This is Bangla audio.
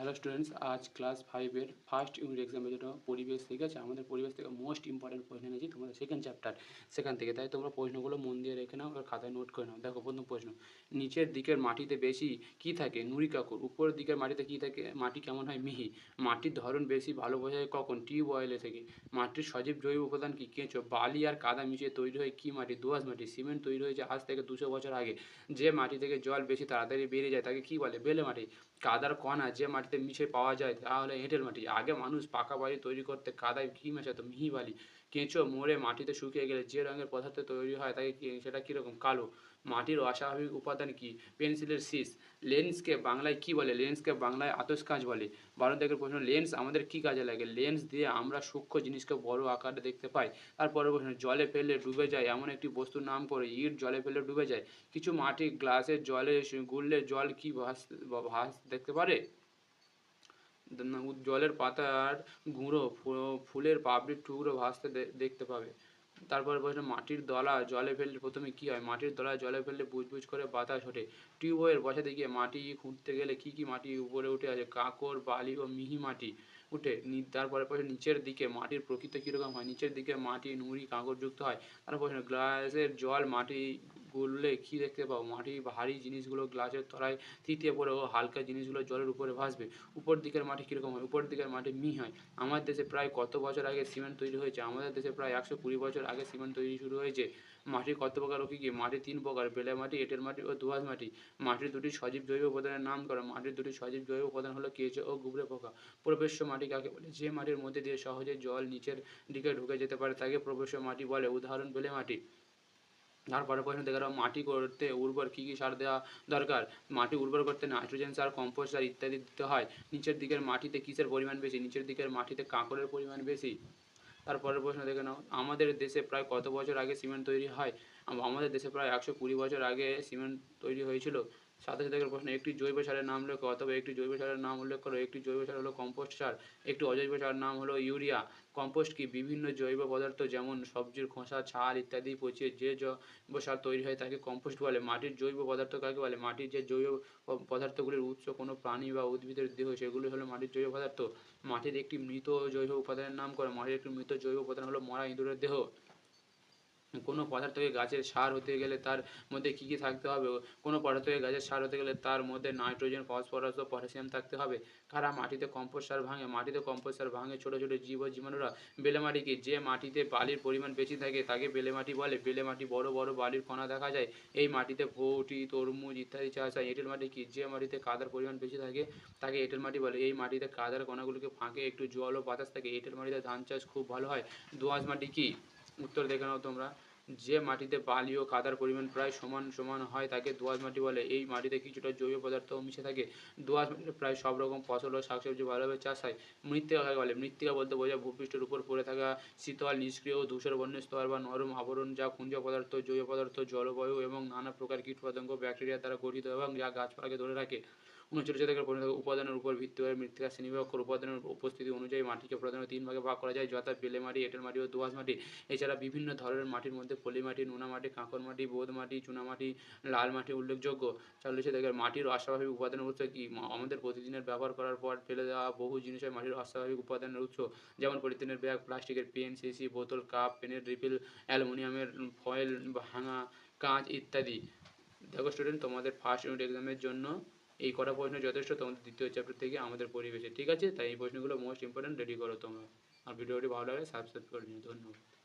হ্যালো স্টুডেন্টস, আজ ক্লাস 5 এর ফার্স্ট ইউনিট এক্সামের জন্য পরিবেশ, ঠিক আছে? আমাদের পরিবেশ থেকে মোস্ট ইম্পর্টেন্ট প্রশ্ন এনেছি তোমাদের সেকেন্ড চ্যাপ্টার, সেখান থেকে। তাই তোমরা প্রশ্নগুলো মন দিয়ে রেখে নাও আর খাতায় নোট করে নাও। দেখো প্রথম প্রশ্ন, নিচের দিকের মাটিতে বেশি কি থাকে? নুড়ি কাকর। উপরের দিকের মাটিতে কি থাকে? মাটি কেমন হয়? মিহি। মাটির ধরন বেশি ভালো বোঝা যায় কখন? টিউবওয়েলে থেকে। মাটির সজীব জৈব উপাদান কি? কেঁচো। বালি আর কাদা মিশিয়ে তৈরি হয় কি মাটি? দোআঁশ মাটি। সিমেন্ট তৈরি হয়েছে আজ থেকে 200 বছর আগে। যে মাটি থেকে জল বেশি তাড়াতাড়ি বেরিয়ে যায় তাকে কি বলে? বেলে মাটি। কাদার কণা যে মাটিতে মিশে পাওয়া যায় তা হলো এঁটেল মাটি। আগে মানুষ পাকা বাড়ি তৈরি করতে কাদায় কি মেশাতো? মিহি বালি। কেঁচো মরে মাটিতে শুকিয়ে গেলে যে রঙের পদার্থ তৈরি হয় তাকে সেটা কীরকম? কালো। মাটির অস্বাভাবিক উপাদান কি? পেন্সিলের শীষ। লেন্সকে বাংলায় কি বলে? লেন্সকে বাংলায় আতস কাঁচ বলে। 12 দাগের প্রশ্ন, লেন্স আমাদের কি কাজে লাগে? লেন্স দিয়ে আমরা সূক্ষ্ম জিনিসকে বড় আকারে দেখতে পাই। তারপরের প্রশ্ন, জলে ফেললে ডুবে যায় এমন একটি বস্তুর নাম করে। ইট জলে ফেললে ডুবে যায়। কিছু মাটি গ্লাসের জলে গুললে জল কি ভাস দেখতে পারে? জলের পাতার গুঁড়ো, ফুলের পাপড়ির টুকরো ভাসতে দেখতে পাবে। তারপরে প্রশ্ন, মাটির দলা জলে ফেললে প্রথমে কি হয়? মাটির দলা জলে ফেললে বুজবুজ করে বাতাস ওঠে। টিউবওয়েল বসাতে গিয়ে মাটি খুঁড়তে গেলে কি কি মাটি উপরে উঠে আসে? কাঁকর, বালি ও মিহি মাটি উঠে। তারপরে প্রশ্ন, নিচের দিকে মাটির প্রকৃতি কীরকম হয়? নিচের দিকে মাটি নুড়ি কাঁকরযুক্ত হয়। তারপর প্রশ্ন, গ্লাসের জল মাটি গুললে কি দেখতে পাও? মাটি ভারী জিনিসগুলো গ্লাসের তলায় থিতিয়ে পড়ে ও হালকা জিনিসগুলো জলের উপরে ভাসবে। উপর দিকের মাটি কীরকম হয়? উপর দিকের মাটি মিহি হয়। আমার দেশে প্রায় কত বছর আগে সিমেন্ট তৈরি হয়েছে? আমাদের দেশে প্রায় 120 বছর আগে সিমেন্ট তৈরি শুরু হয়েছে। মাটি কত প্রকার ও কী কী? মাটি 3 প্রকার, বেলে মাটি, এঁটেল মাটি ও দোআঁশ মাটি। মাটির দুটি সজীব জৈব উপাদানের নাম করো। মাটির দুটি সজীব জৈব উপাদান হলো কেঁচো ও গুবরে পোকা। প্রবেশ্য মাটি কাকে বলে? যে মাটির মধ্যে দিয়ে সহজে জল নিচের দিকে ঢুকে যেতে পারে তাকে প্রবেশ্য মাটি বলে। উদাহরণ, বেলে মাটি। তারপরে প্রশ্ন দেখে নাও, মাটি করতে উর্বর কী কী সার দেওয়া দরকার? মাটি উর্বর করতে নাইট্রোজেন সার, কম্পোস্ট সার ইত্যাদি দিতে হয়। নিচের দিকের মাটিতে কিসের পরিমাণ বেশি? নিচের দিকের মাটিতে কাঁকরের পরিমাণ বেশি। তারপরের প্রশ্ন দেখে নাও, আমাদের দেশে প্রায় কত বছর আগে সিমেন্ট তৈরি হয়? আমাদের দেশে প্রায় 120 বছর আগে সিমেন্ট তৈরি হয়েছিল। 27 দাগের প্রশ্ন, একটি জৈব সারের নাম লেখো, অথবা একটি জৈব সারের নাম উল্লেখ করো। একটি জৈব সার হলো কম্পোস্ট সার, একটি অজৈব সারের নাম হলো ইউরিয়া। কম্পোস্ট কি? বিভিন্ন জৈব পদার্থ যেমন সবজির খোসা, ছাল ইত্যাদি পচিয়ে যে জৈব সার তৈরি হয় তাকে কম্পোস্ট বলে। মাটির জৈব পদার্থ কাকে বলে? মাটির যে জৈব পদার্থগুলির উৎস কোনো প্রাণী বা উদ্ভিদের দেহ, সেগুলি হলো মাটির জৈব পদার্থ। মাটির একটি মৃত জৈব উপাদানের নাম করো। মাটির একটি মৃত জৈব উপাদান হলো মরা ইঁদুরের দেহ। কোনো পদার্থকে গাছের সার হতে গেলে তার মধ্যে কী কী থাকতে হবে? কোনো পদার্থকে গাছের সার হতে গেলে তার মধ্যে নাইট্রোজেন, ফসফরাস ও পটাশিয়াম থাকতে হবে। কারা মাটিতে কম্পোস্ট সার ভাঙে? মাটিতে কম্পোস্ট সার ভাঙে ছোটো ছোটো জীব ও জীবাণুরা। বেলে মাটি কি? যে মাটিতে বালির পরিমাণ বেশি থাকে তাকে বেলে মাটি বলে। বেলে মাটি বড় বড় বালির কণা দেখা যায়। এই মাটিতে বউটি, তরমুজ ইত্যাদি চাষ হয়। এঁটেল মাটি কি? যে মাটিতে কাদার পরিমাণ বেশি থাকে তাকে এঁটেল মাটি বলে। এই মাটিতে কাদার কণাগুলিকে ফাঁকে একটু জল ও বাতাস থাকে। এঁটেল মাটিতে ধান চাষ খুব ভালো হয়। দোআঁশ মাটি কি? উত্তর দেখে নাও তোমরা। যে মাটিতে বালি ও কাদার পরিমাণ প্রায় সমান সমান হয় তাকে দোআঁশ মাটি বলে। এই মাটিতে কিছুটা জৈব পদার্থও মিশে থাকে। দোআঁশ মাটিতে প্রায় সব রকম ফসল ও শাকসবজি ভালোভাবে চাষ হয়। মৃত্তিকা কাকে বলে? মৃত্তিকা বলতে বোঝায় ভূপৃষ্ঠের উপর পড়ে থাকা শীতল, নিষ্ক্রিয় ও ধূসর বর্ণের স্তর বা নরম আবরণ, যা খনিজ পদার্থ, জৈব পদার্থ, জলবায়ু এবং নানা প্রকার কীটপতঙ্গ, ব্যাকটেরিয়া দ্বারা গঠিত এবং যা গাছপালাকে ধরে রাখে। 39 থেকে উপাদানের উপর ভিত্তি করে মৃত্তিকা শ্রেণীবিভাগ করে। উপাদানের উপস্থিতি অনুযায়ী মাটিকে প্রধানত 3 ভাগে ভাগ করা যায়, যথা বেলে মাটি, এঁটেল মাটি ও দোআঁশ মাটি। এছাড়া বিভিন্ন ধরনের মাটির মধ্যে পলি মাটি, নোনা মাটি, কাঁকর মাটি, বোঁদ মাটি, চুনামাটি, লাল মাটি উল্লেখযোগ্য। 40 থেকে মাটির অস্বাভাবিক উপাদানের উৎস কি? আমাদের প্রতিদিনের ব্যবহার করার পর ফেলে দেওয়া বহু জিনিস হয় মাটির অস্বাভাবিক উপাদানের উৎস, যেমন পলিথিনের ব্যাগ, প্লাস্টিকের পেন, শিশি, বোতল, কাপ, পেনের রিফিল, অ্যালুমিনিয়ামের ফয়েল, ভাঙা কাঁচ ইত্যাদি। দেখো স্টুডেন্ট, তোমাদের ফার্স্ট ইউনিট এক্সামের জন্য এই কটা প্রশ্ন যথেষ্ট তোমাদের দ্বিতীয় চ্যাপ্টার থেকে আমাদের পরিবেশে, ঠিক আছে? তাই এই প্রশ্নগুলো মোস্ট ইম্পর্ট্যান্ট, রেডি করো তোমরা। আর ভিডিওটি ভালো লাগে সাবস্ক্রাইব করে নিও। ধন্যবাদ।